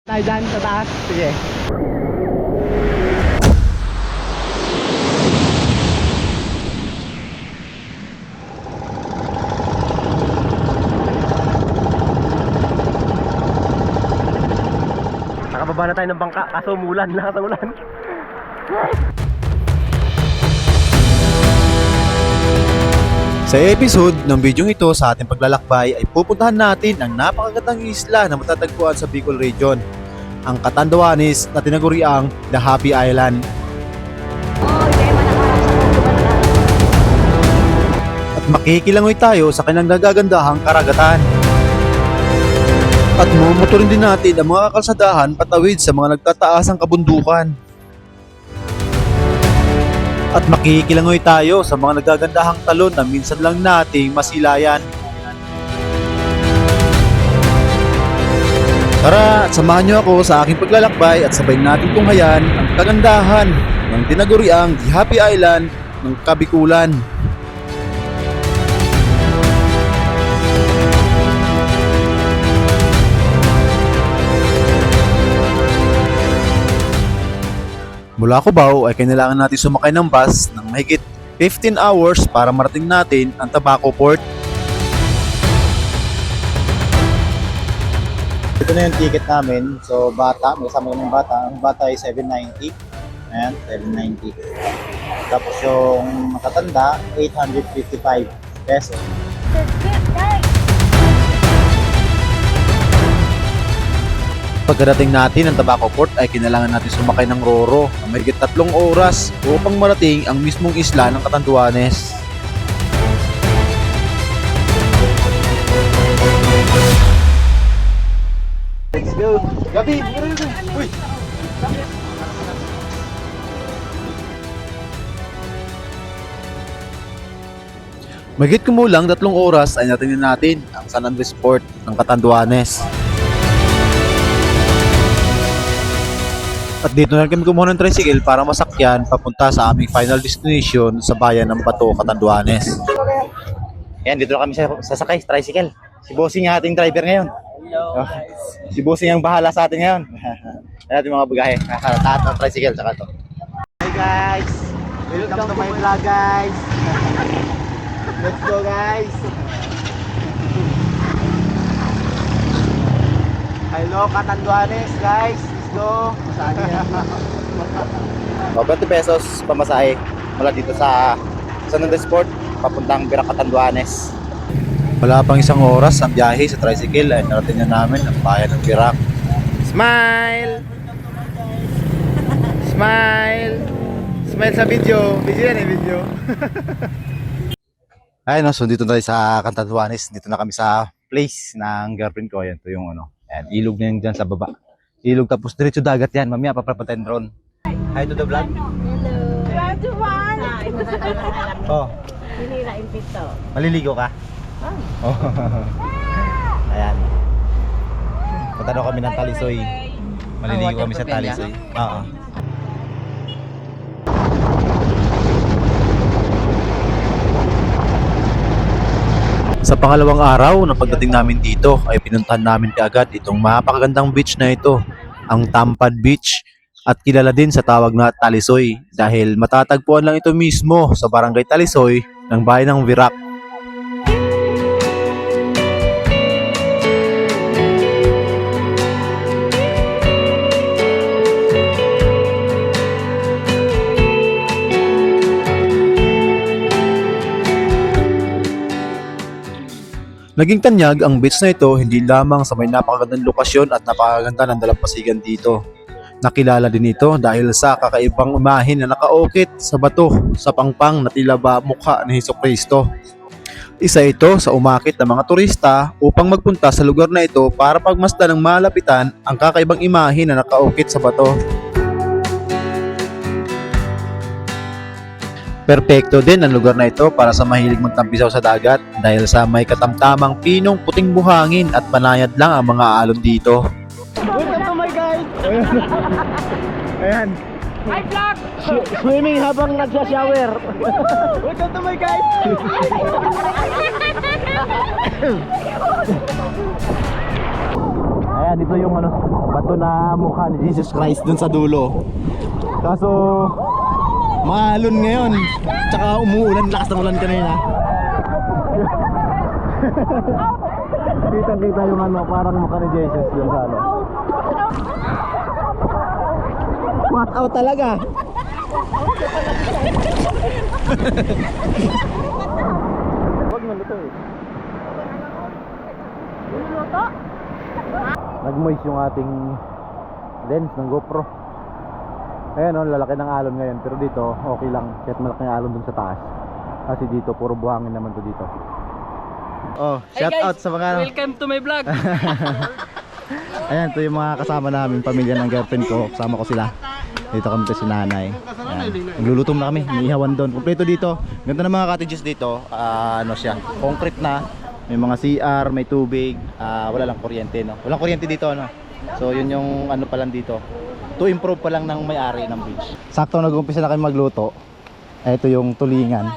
Tayo dyan sa taas. Sige. Nakababa na tayo ng bangka. Kaso umulan. Lakas ng ulan. Sa episode ng bidyong ito sa ating paglalakbay ay pupuntahan natin ang napakagandang isla na matatagpuan sa Bicol Region, ang Catanduanes na tinaguriang The Happy Island. At makikilangoy tayo sa kanyang nagagandahang karagatan. At mumuturin din natin ang mga kalsadahan patawid sa mga nagtataasang kabundukan. At makikilangoy tayo sa mga nagagandahang talon na minsan lang nating masilayan. Tara, samahan niyo ako sa aking paglalakbay at sabay natin tunghayan ang kagandahan ng tinaguriang The Happy Island ng Kabikulan. Mula Cubao ay kailangan natin sumakay ng bus ng mahigit 15 hours para marating natin ang Tabaco Port. Ito na yung ticket namin. So bata, may kasama yung bata. Ang bata ay 790. Ayan, 790. Tapos yung matatanda, 855 pesos. Pagkadating natin ng Tabaco Port ay kinailangan natin sumakay ng Roro na mahigit 3 oras upang marating ang mismong isla ng Catanduanes. Let's go. Gabi! Uy! Mahigit kumulang 3 oras ay natingnan natin ang San Andres Port ng Catanduanes. At dito na kami kumuha ng tricycle para masakyan papunta sa aming final destination sa bayan ng Bato, Catanduanes. Yan, dito na kami sasakay, tricycle. Si Bossing ang ating driver ngayon. Hello, si Bossing ang bahala sa atin ngayon. Ayan ating mga bagahe. Lahat ng tricycle, saka ito. Hi guys! Welcome to my vlog guys! Let's go guys! Hello Catanduanes guys! Go! Saan yan? 20 pesos pamasahe mula dito sa San Andres Port papuntang Virac, Catanduanes. Wala pang 1 oras ang biyahe sa tricycle ay narating na namin ang bayan ng Virac. Smile! Smile! Smile sa video! Video yan eh, video! Ayun, so dito na tayo sa Catanduanes. Dito na kami sa place ng girlfriend ko. Yan, ito yung ano. Ayan, ilog na yung dyan sa baba. Ilog tapos diretso dagat yan. Mamaya papapuntahin drone. Hi to the vlog. Hello. Everyone. Oh, Hindi na impito. maliligo ka? Oh. Ayan. Punta daw kami ng Talisoy. Maliligo kami sa Talisoy. Oo. Sa pangalawang araw na pagdating namin dito ay pinuntahan namin kaagad itong mapakagandang beach na ito, ang Tampad Beach, at kilala din sa tawag na Talisoy dahil matatagpuan lang ito mismo sa barangay Talisoy ng bayan ng Virac. Naging tanyag ang beach na ito hindi lamang sa may napakagandang lokasyon at napakaganda ng dalampasigan dito. Nakilala din ito dahil sa kakaibang imahen na nakaukit sa bato sa pangpang na tila ba mukha ni Hesukristo. Isa ito sa umakit ng mga turista upang magpunta sa lugar na ito para pagmasdan ng malapitan ang kakaibang imahen na nakaukit sa bato. Perpekto din ang lugar na ito para sa mahilig magtampisaw sa dagat dahil sa may katamtamang pinong puting buhangin at banayad lang ang mga alon dito. Welcome to my guys! Ayan. Hi vlog. Swimming habang nagsha-shower. Welcome to my guys! Ayan, Ayan, dito yung ano, bato na mukha ni Jesus Christ dun sa dulo. Kaso maalon ngayon. Tsaka umuulan, lakas ng ulan kanina. Kita-kita yung ano, parang mukha ni Jesus dun sa ano. What out talaga. Huwag man ito eh. Luluto? Nag-moist yung ating lens ng GoPro. Ayan o, lalaki ng alon ngayon. Pero dito, okay lang. Kahit malaki ng alon dun sa taas. Kasi dito, puro buhangin naman to dito. Oh, shout out sa mga... Welcome to my vlog. Ayan, ito yung mga kasama namin, pamilya ng girlfriend ko. Kasama ko sila. Dito kami kasi nanay. Naglulutom na kami, inihawan doon. Kompleto dito. Ganda ng mga cottages dito. Ano siya, concrete na. May mga CR, may tubig. Wala lang kuryente, no? Walang kuryente dito, no? So yun yung ano pa lang dito. To improve pa lang ng may-ari ng beach. Sakto nag-umpisa na kami magluto. Ito yung tulingan.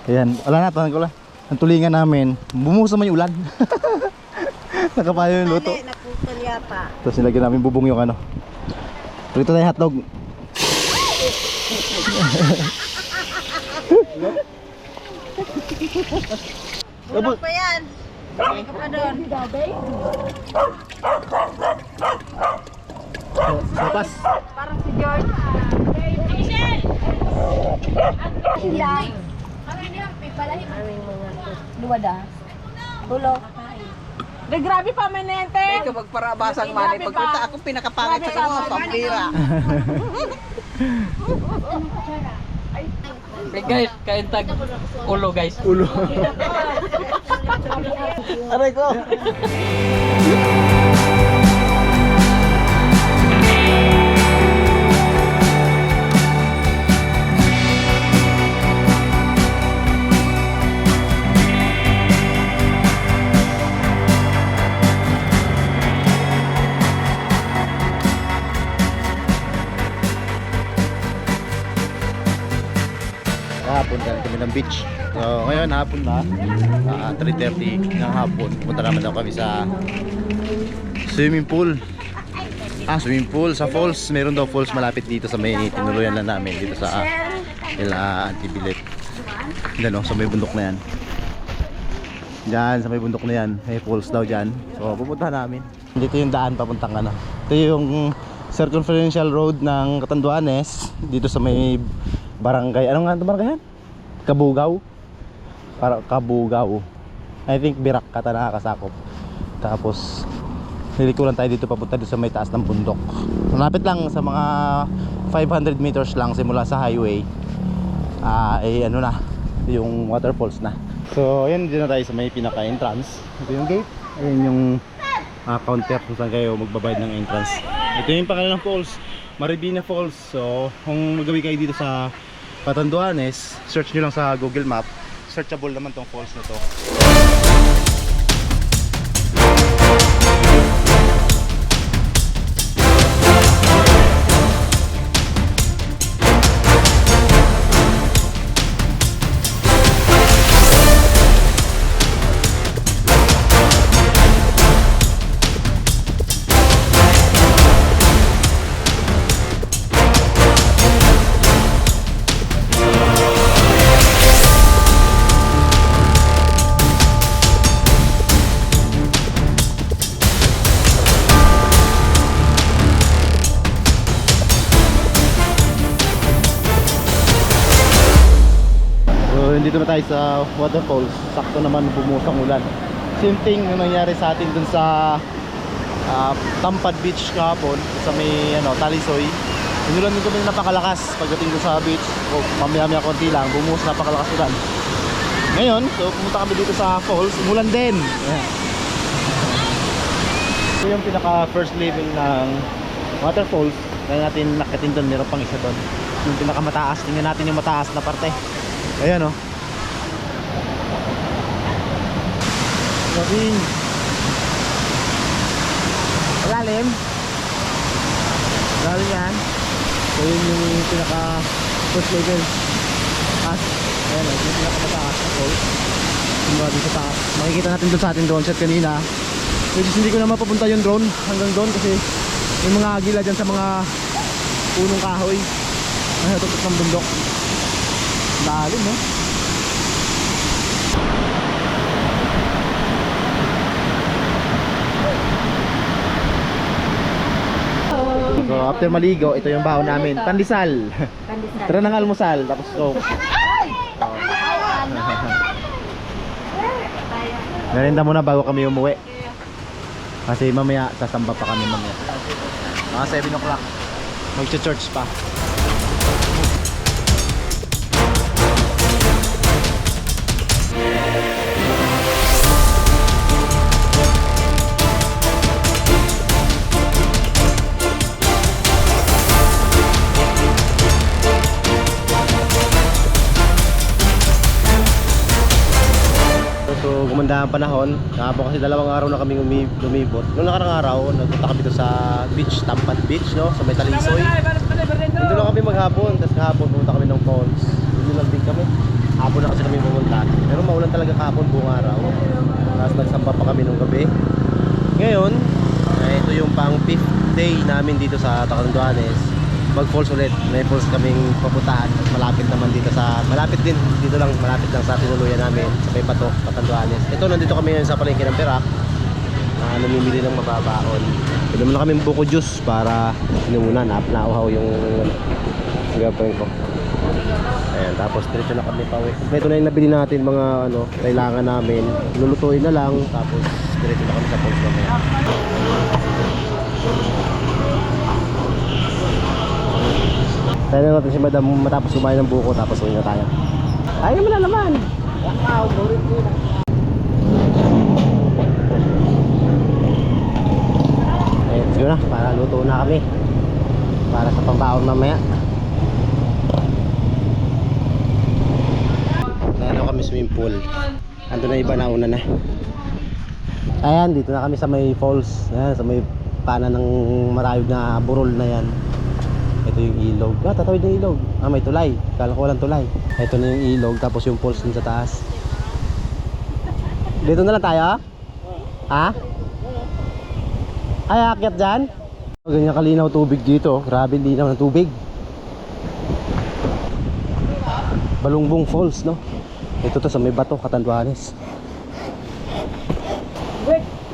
Ayan, wala na, tanong ko lang. Ang tulingan namin, bumuhos naman yung ulan. Nakapayo yung luto. Naputol yata. Tapos nilagyan namin bubong yung ano. Prito tayo hotdog. Bulok pa yan. Hindi ka pa doon. Sapas. Parang si George. Ilang. Aming mga luwada. Bulok. De, grabe pa manente. Ikaw magparabasang mani. Pagpunta ako pinakapangit sa iyo, pampira. Okay guys, kain tag ulo guys. Ulo. Aray ko. Hapon galing kami ng beach. So ngayon hapon na 3:30 ng hapon. Punta naman daw kami sa swimming pool. Swimming pool sa falls. Meron daw falls malapit dito sa may tinuluyan lang namin dito sa Antibilet. Diyan sa may bundok na yan. Diyan sa may bundok na yan. May falls daw diyan. So pupunta namin. Dito yung daan papuntang ano. Ito yung circumferential road ng Catanduanes dito sa may barangay. Ano nga ito barangay yan? Kabugaw. Para Kabugaw. I think Birak kata nakakasakop. Tapos nilikuran tayo dito papunta dito sa may taas ng bundok. Malapit lang sa mga 500 meters lang simula sa highway. Ano na, yung waterfalls na. So ayan, dito na tayo sa may pinaka entrance. Ito yung gate. Ayan yung counter kung saan kayo magbabayad ng entrance. Ito yung pangalan ng falls, Maribina Falls. So kung magawi kayo dito sa Catanduanes, search nyo lang sa Google Map. Searchable naman tong falls na to. Dito na tayo sa waterfalls. Sakto naman bumuhos ang ulan. Same thing yung nangyari sa atin dun sa Tampad Beach kahapon sa may Talisoy. Inulan din kami napakalakas pagdating dun sa beach. Mamaya-maya konti lang, bumuhos napakalakas ulan. Ngayon, so pumunta kami dito sa falls, umulan din. Ayan. Ito yung pinaka first level ng waterfalls. Kaya natin nakitin doon, meron pang isa doon. Yung pinaka mataas, tingnan natin yung mataas na parte. Ayan o. Lalim. Lalim. Lalim yan. So yun yung pinaka first level. Taas. Ayan o, yung pinaka mataas na falls. Yung mga dito sa taas. Makikita natin doon sa ating drone shot kanina. Medyo hindi ko na mapapunta yung drone hanggang doon kasi may mga agila dyan sa mga punong kahoy. Ay, tutok ng bundok. Lalim, no? So after maligo, ito yung baon namin. Pandesal. Tara ng almusal, tapos coke. Merienda muna bago kami umuwi. Kasi mamaya sasamba pa kami mamaya. Mga 7 o'clock. Mag-church pa. So gumanda ang panahon. Kahapon kasi 2 araw na kaming lumibot. Noong nakarang araw, nagpunta kami doon sa beach, Tampat Beach, no? Sa may Talisoy. Doon lang kami maghapon. Tapos kahapon pumunta kami ng falls. Doon lang din kami. Hapon na kasi kami pumunta. Pero maulan talaga kahapon buong araw. Tapos nagsamba pa kami nung gabi. Ngayon, ito yung pang 5th day namin dito sa Tacanduanes. Mag-falls ulit. May falls kaming papuntahan. Malapit naman dito sa, malapit din dito lang, malapit lang sa tinuluyan namin sa may Bato, Tacanduanes. Ito, nandito kami ngayon sa palengke ng Perak. Namimili ng mababaon. Pwede mo na kami buko juice para muna nauhaw yung girlfriend ko. Ayan, tapos diretso na kami pa uwi. Ito na yung nabili natin mga kailangan namin. Lulutuin na lang, tapos diretso na kami sa falls namin. Tayo na natin si madam matapos kumain ng buko, tapos uwi na tayo. Ayaw mo na naman. Wow, borit ko na. Let's go na, para luto na kami. Para sa pambaon mamaya. Tayo kami swimming pool. Ando na iba, nauna na. Ayan, dito na kami sa may falls. Ayan, sa may pana ng marayog na burol na yan. Ito yung ilog. Tatawid ng ilog. May tulay. Kala ko walang tulay. Ito na yung ilog, tapos yung falls dun sa taas. Dito na lang tayo? Ha? Ay, aakyat dyan? Ganyan kalinaw tubig dito. Grabe linaw ng tubig. Balungbong Falls, no? Ito to sa may Bato, Catanduanes.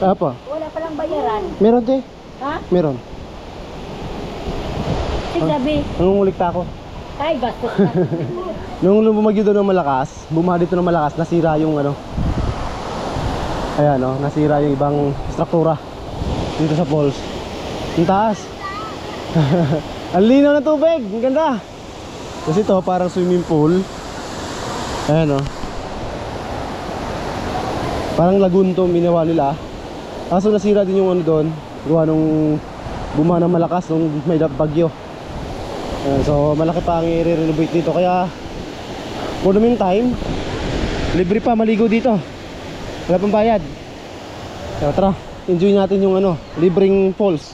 Apa? Wala palang bayaran. Meron te. Ha? Meron. Siglabi. Nangungulikta ako. Ay, gastos na. Nung bumagyo doon ng malakas, bumaha dito ng malakas, nasira yung ayan nasira yung ibang struktura dito sa falls. Yung taas. Ang linaw ng tubig, ang ganda. Kasi ito parang swimming pool. Ayan parang lagoon to ginawa nila. Kaso nasira din yung doon, gawa nung bumaha ng malakas nung may bagyo. So malaki pa ang i-renovate dito, kaya for the meantime libre pa maligo dito, wala pang bayad. Kaya tara, enjoy natin yung libreng falls.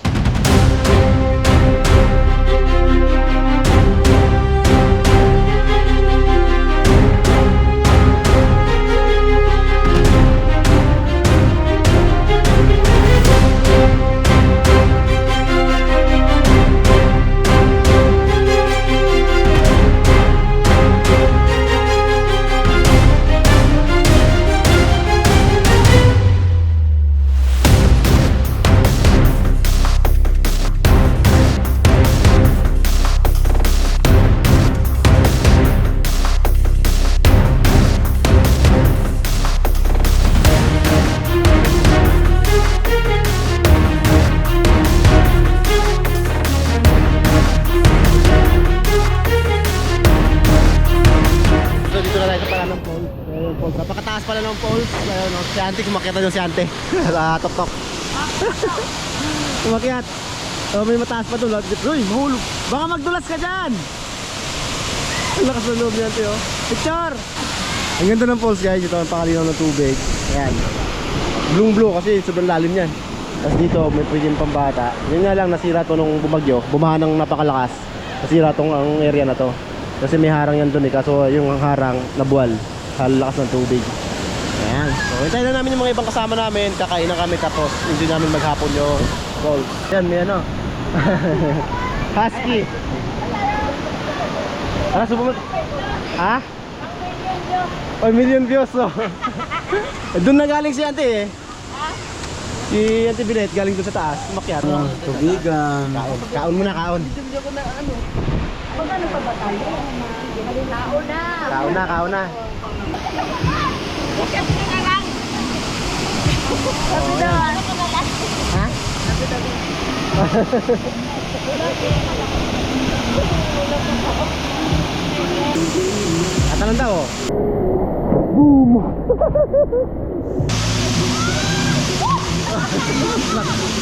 Napakataas pala ng falls. Ayun, si Ante, kumakyat na si Ante. Tok-tok. Kumakyat. May mataas pa doon. Uy, mahulog. Baka magdulas ka dyan. Ang lakas ng loob niya, Ante. Picture! Ang ganda ng falls, guys. Ito ang pakalinaw ng tubig. Ayan. Blue kasi sobrang lalim yan. Tapos dito, may pwedeng pambata. Yun nga lang, nasira to nung bumagyo. Bumaha ng napakalakas. Nasira tong ang area na to. Kasi may harang yan doon eh. Kaso yung harang nabuwal sa lakas ng tubig. Ayan. So, hintayin na namin yung mga ibang kasama namin. Kakain na kami tapos hindi namin maghapon yung gold. Yan, may ano. Husky. Ano, subukan? Ha? 1 million views, so. Doon na galing si Auntie eh. Si Auntie Binet galing doon sa taas. Umakyat. Tubigan. Kaon. Kaon muna, kaon. Kaon na, kaon na. Ha? At anong daw? Boom!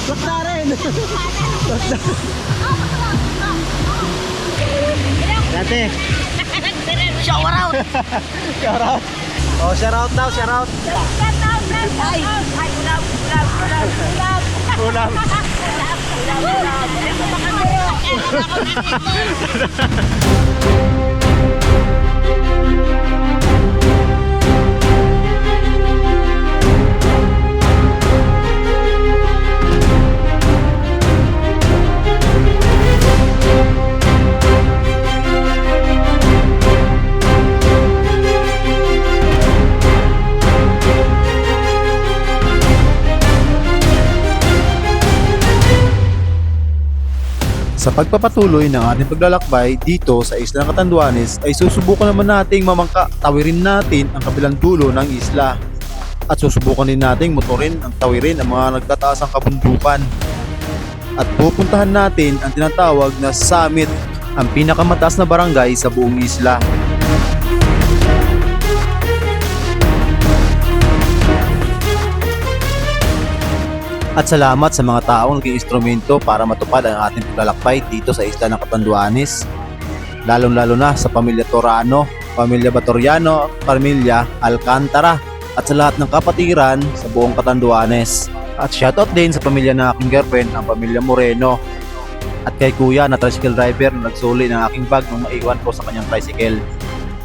Lakta rin! Dati! Shower out! Shout out! Oh, shout out daw, shout out! Ay! Ay, ulam! Ulam! Ulam! Ulam! Ulam! Ulam! Ulam! Sa pagpapatuloy ng ating paglalakbay dito sa Isla ng Catanduanes ay susubukan naman nating tawirin natin ang kabilang dulo ng isla. At susubukan din nating motorin ang tawirin ang mga nagtataas ang kabundukan. At pupuntahan natin ang tinatawag na summit, ang pinakamataas na barangay sa buong isla. At salamat sa mga taong naging instrumento para matupad ang ating paglalakbay dito sa Isla ng Catanduanes. Lalong-lalo na sa pamilya Torano, pamilya Batoriano, pamilya Alcantara at sa lahat ng kapatiran sa buong Catanduanes. At shoutout din sa pamilya ng aking girlfriend, ang pamilya Moreno. At kay kuya na tricycle driver na nagsuli ng aking bag nung maiwan ko sa kanyang tricycle.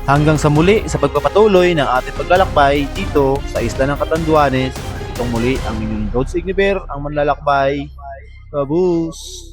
Hanggang sa muli sa pagpapatuloy ng ating paglalakbay dito sa Isla ng Catanduanes. Itong muli ang inyong Road Signifer, ang manlalakbay. Kabus!